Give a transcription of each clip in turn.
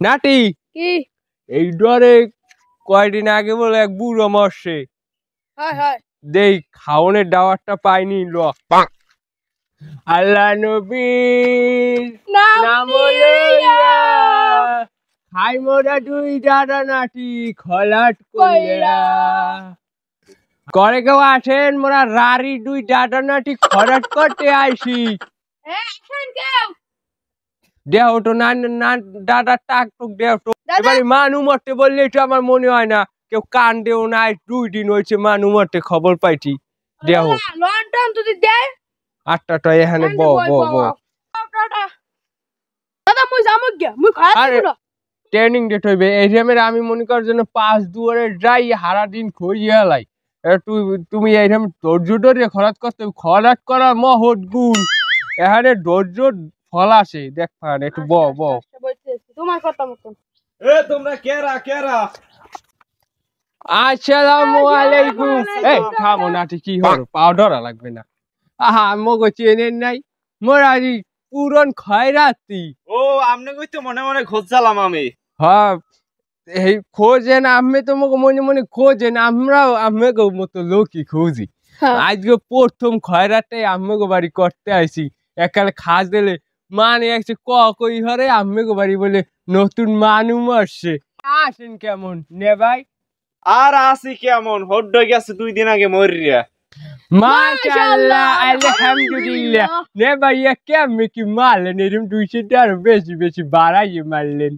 নাটি কি এই ডরে কয়দিন আগে বলে এক বুড়ো মরছে। দেই খাওনের দাওয়াতটা পাইনি ল। আল্লাহ নবীর নাম লইয়া খাই মোরা দুই দাদা নাটি খলাট কইরা। করে কেউ আসেন মোরা রারি দুই দাদা নাটি খলাট করতে আইছি। দেহ তো না দাদা টাক টুক দেহ তো এবারে মানু মরতে বললে তো আমার মনে হয় না কেউ কান দেও নাই। 2 দিন হয়েছে মানু মরতে খবর পাইছি। দেহ আটটা এখানে ব ট্রেনিং ডেট হইবে এইরকমের আমি মনে করার জন্য 5 দুয়ারে যাই হারা দিন খুঁজিয়া লাই। তুমি এইরকম ধৈর্য ধরে খরচ করতে খরচ করা মহৎ গুণ। এখানে ধৈর্য ফল আসে দেখ একটু ব তোমার কথা মতন। তোমরা কেরা কেরা? আসসালামু আলাইকুম। এই থামো নাটি কি হলো পাউডার লাগবে না। আহা মগো চেনেন নাই মোরা পুরন খয়রাতি। ও আমনে কইতে মনে মনে খোঁজলাম আমি। হ্যাঁ এই খোঁজেন আমি তো মনে মনে খোঁজেন আমরাও আমগো মতো লোকই খুঁজি। আজকে প্রথম খয়রাতে আমগো বাড়ি করতে আইছি। একালে খাস দিলে মানে একটু কই হরে আমগো বাড়ি বলে নতুন মানু মরছে। আসেন কেমন নে ভাই? আর আসি কেমন হড্ড গেছে 2 দিন আগে মরিয়া। মাশাআল্লাহ আলহামদুলিল্লাহ। নে ভাইয়া কেমন কি মারলেন এরকম 200 টাকা বেশি বেশি বাড়াইয়ে মারলেন।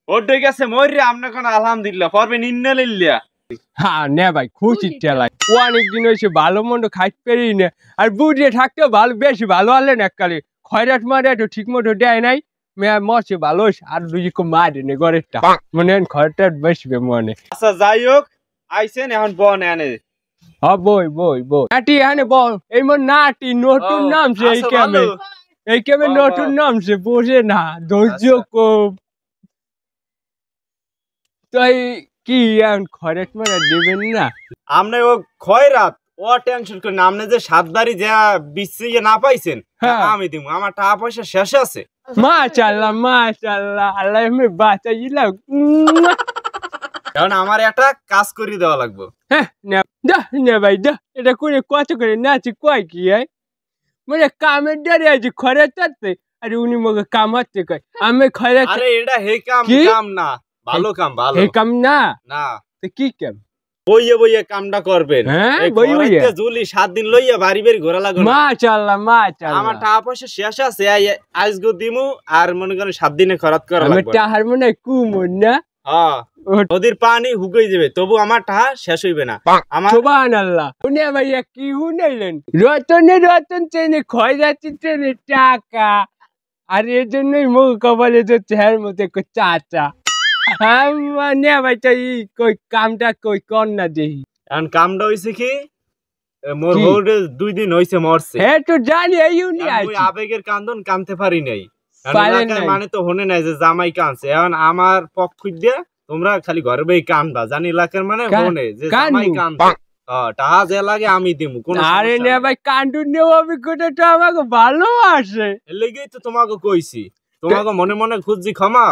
হড্ড গেছে মরিয়া আমনে কোন আলহামদুলিল্লাহ পরবে নিন্না লিল্লা। হ্যাঁ নে ভাই খুশি টেলাই অনেক দিন হয়েছে ভালো মন্দ খাইতে পারি না। আর বুঝিয়ে থাকতেও ভালো বেশি ভালো আনলেন এককালে খয়রাত মারে একটু ঠিক মতো দেয় নাই মরছে ভালো আর 2 কো মারে নে ঘরেরটা মনে হয় খয়রাতটা বসবে মনে। আচ্ছা যাই হোক আইছেন এখন বন এনে। হ্যাঁ বই নাটি এখানে বল এই মন নাটি নতুন নাম সে এই কেমন নতুন নাম সে বসে না ধৈর্য কম। তাই কি এখন খয়রাত মারা দেবেন না? আমনে ও খয়রাত ও টেনশন করে না। আমনে যে 7 বাড়ি যা বিছিয়ে না পাইছেন আমি দিমু। আমার টাকা পয়সা শেষ আছে। মাশাআল্লাহ মাশাআল্লাহ আল্লাহ আমি বাঁচাইলা। এখন আমার একটা কাজ করে দেওয়া লাগবে। হ্যাঁ না ভাই দা এটা করে কত করে নাচি কয় কি মানে কামের ডারে আজ খয়রাত করতে আর উনি মগে কাম হচ্ছে কয় আমি খয়রাত। আরে এটা হে কাম না ভালো কাম ভালো হে কাম না না তো কি কাম? বইয়ে কামটা করবেন। এই বইয়ে জুলি 7 দিন লইয়া বাড়ি বাড়ি ঘোরা লাগবে। মাশাআল্লাহ মাশাআল্লাহ আমার টাকা পয়সা শেষ আছে আজগো দিমু আর মনে করেন 7 দিনে খরচ করা লাগবে। আমি টাহার মনে কুমন না। হ্যাঁ নদীর পানি হুগই যাবে তবু আমার টাকা শেষ হইবে না। আমার সুবহানাল্লাহ। উনি ভাইয়া কি হুনাইলেন রতন চেনে খয়রাতি চেনে টাকা আর এর জন্যই মুখ কপালে যে চেহার মধ্যে চাচা। নে ভাই তাই কই কামটা কই কর না দেহি। এখন কামটা হইছে কি মোর বউরে 2 দিন হইছে মরছে। হ্যাঁ তো জানি এই উনি আমি আবেগের কান্দন কানতে পারি নাই। মানে তো হনে নাই যে জামাই কানছে। এখন আমার পক্ষ দিয়ে তোমরা খালি ঘরে বই কানবা জানি এলাকার মানে হনে যে জামাই কানছে। টাকা যে লাগে আমি দিমু কোন। আরে নে ভাই কান্দুন নেও অভিজ্ঞতাটা আমাকে ভালো আসে এর লাগেই তো তোমাকে কইছি। তোমাকে মনে মনে খুঁজছি ক্ষমা।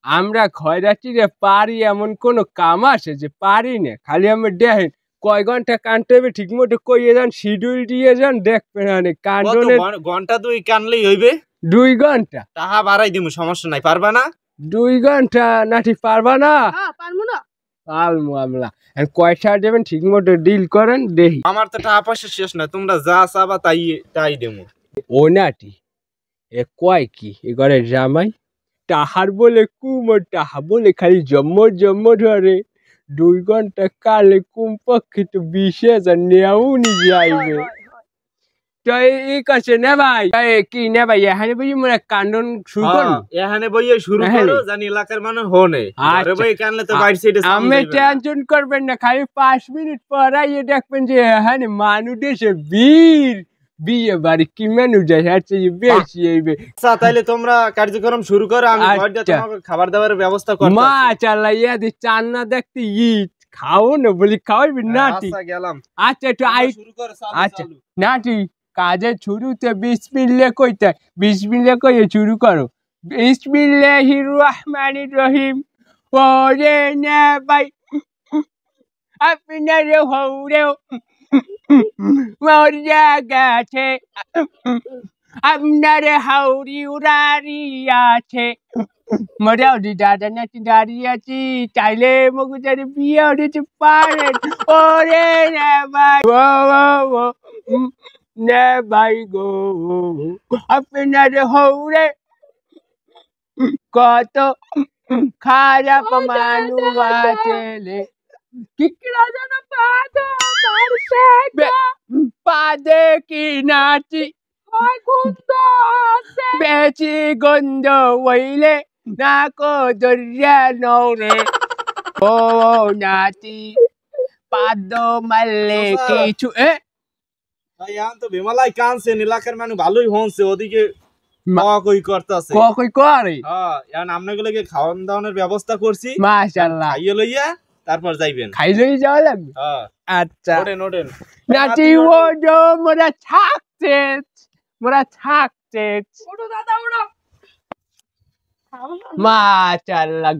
আমরা খয়রাতিরে পারি এমন কোন কাম আছে যে পারি না। খালি আমরা দেখেন কয় ঘন্টা কানতে হবে ঠিক মতো কইয়ে যান শিডিউল দিয়ে যান দেখবেন অনেক কান্দনের ঘন্টা 2 কানলেই হইবে। 2 ঘন্টা টাকা বাড়াই দিমু সমস্যা নাই। পারবা না? 2 ঘন্টা নাটি পারবা না? পারবো না। পারমু আমরা আর কয়টা দেবেন ঠিক মতো ডিল করেন দেখি। আমার তো টাকা পয়সা শেষ না তোমরা যা চাবা তাই দেবো। ও নাটি এ কয় কি এ ঘরে জামাই টাহার বলে কুমোর টাহা বলে খালি জম্ম ধরে 2 ঘন্টা কালে কমপক্ষে তো 20,000 নেওয়াও নিজে আইবে। তো এই কাছে না ভাই কি না ভাই এখানে বই মানে কান্দন শুরু করো। এখানে বইয়ে শুরু করো জানি এলাকার মানে হনে আরে ভাই কানলে তো বাইরে সাইডে আমি টেনশন করবেন না খালি 5 মিনিট পর আইয়ে দেখবেন যে এখানে মানুষ দেশে বীর বিয়ে বাড়ি কি মেনু যায় হচ্ছে বেশি আইবে। আচ্ছা তাইলে তোমরা কার্যক্রম শুরু করো আমি ঘরটা তোমাকে খাবার দাবারের ব্যবস্থা করতেছি। মাশাআল্লাহ ইয়া দি চান না দেখতে ঈদ খাও না বলি খাওয়াবি নাটি। আচ্ছা গেলাম। আচ্ছা একটু আই শুরু করো আচ্ছা নাটি কাজে শুরুতে বিসমিল্লাহ কইতে বিসমিল্লাহ কইয়ে শুরু করো। বিসমিল্লাহির রহমানির রহিম। ওরে না ভাই আপনার হৌরেও মরিয়া গেছে, আপনার হাউরি উড়ারি আছে। মোটামুটি দাদা নাকি দাঁড়িয়ে আছি, চাইলে মগুজারে বিয়ে দিতে পারেন। ওরে না ভাই ও না ভাই গো, আপনার হৌরে কত খারাপ মানুষ আছে। পাদে কি নাচি বেশি গন্ধ হইলে নাকো দরিয়া নৌরে। ও নাতি পাদ মারলে কিছু ভাই এখন তো বিমলাই কানছে, এলাকার মানুষ ভালোই হনছে, ওদিকে কই করতেছে কই করে। হ্যাঁ এখন আপনাগুলোকে খাওয়ান দাওয়ানোর ব্যবস্থা করছি, মাশাআল্লাহ। খাইয়ে লইয়া তারপর যাইবেন। খাই লই যাওয়া লাগবে। হ্যাঁ আচ্ছা ওঠেন নাতি ও জো মোরা থাকছে উঠো দাদা উঠো। মাশাআল্লাহ।